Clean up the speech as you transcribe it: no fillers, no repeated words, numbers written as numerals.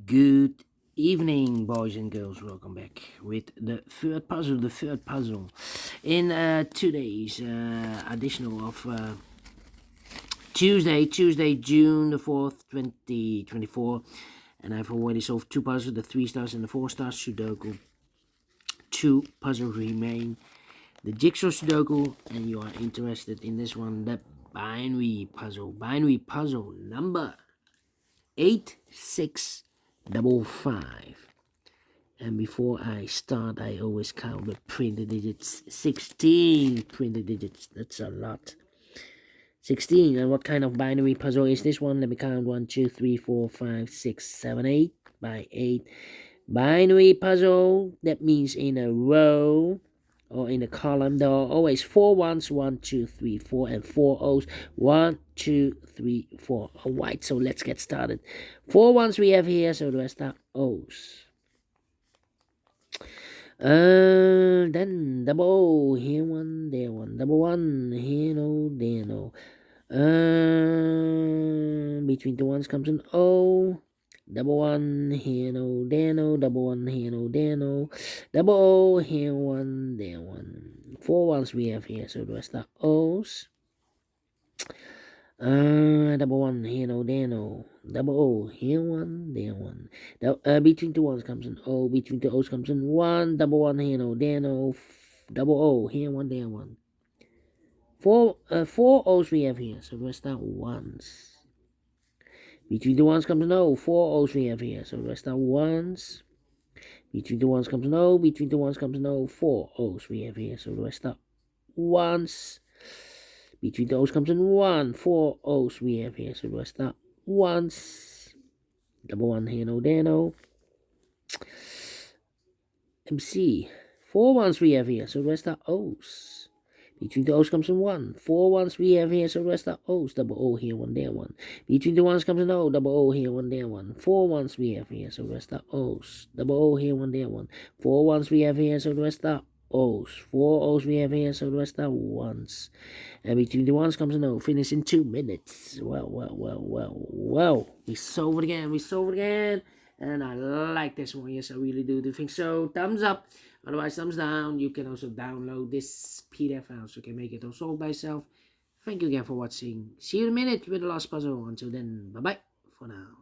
Good evening, boys and girls. Welcome back with the third puzzle. In today's additional of Tuesday, June the 4th, 2024. And I've already solved two puzzles, the 3 stars and the 4 stars Sudoku. Two puzzles remain. The jigsaw Sudoku, and you are interested in this one, the binary puzzle. Binary puzzle number 8655. And before I start, I always count the printed digits. 16 printed digits. That's a lot. 16. And what kind of binary puzzle is this one? Let me count. 1, 2, 3, 4, 5, 6, 7, 8 by 8. Binary puzzle. That means in a row or in a column. There are always 4 ones. 1, 2, 3, 4, and 4 O's. 1, 2, 3, 4. Alright, so let's get started. 4 ones we have here, so the rest are O's. Then double O, here one, there one. Double 1, here no, there no. Between the ones comes an O. Double 1, here no, there no. Double 1, here no, there no. Double O, here 1, there 1. 4 ones we have here, so the rest are O's. Double 1, here no, there no. Double O, here 1, there 1. Between the ones comes an O. Between the O's comes an 1. Double 1, here no, there no. Double O, here 1, there 1. 4 O's we have here, so the rest are ones. Between the ones comes an O. 4 O's we have here, so the rest are ones. Between the ones comes an O. Between the ones comes an O. 4 O's we have here, so the rest are ones. Between the O's comes an 1. 4 O's we have here, so the rest are ones. Double 1 here, no, there, no. MC. 4 ones we have here, so the rest are O's. Between the O's comes an 1. 4 ones we have here, so the rest are O's. Double O here, 1 there, 1. Between the ones comes an O. Double O here, 1 there, 1. 4 ones we have here, so the rest are O's. Double O here, 1 there, 1. 4 ones we have here, so the rest are O's. 4 O's we have here, so the rest are ones. And between the ones comes an O. Finish in 2 minutes. Well. We solve it again. And I like this one. Yes, I really do think so. Thumbs up. Otherwise, thumbs down. You can also download this PDF file so you can make it all solved by yourself. Thank you again for watching. See you in a minute with the last puzzle. Until then, bye-bye for now.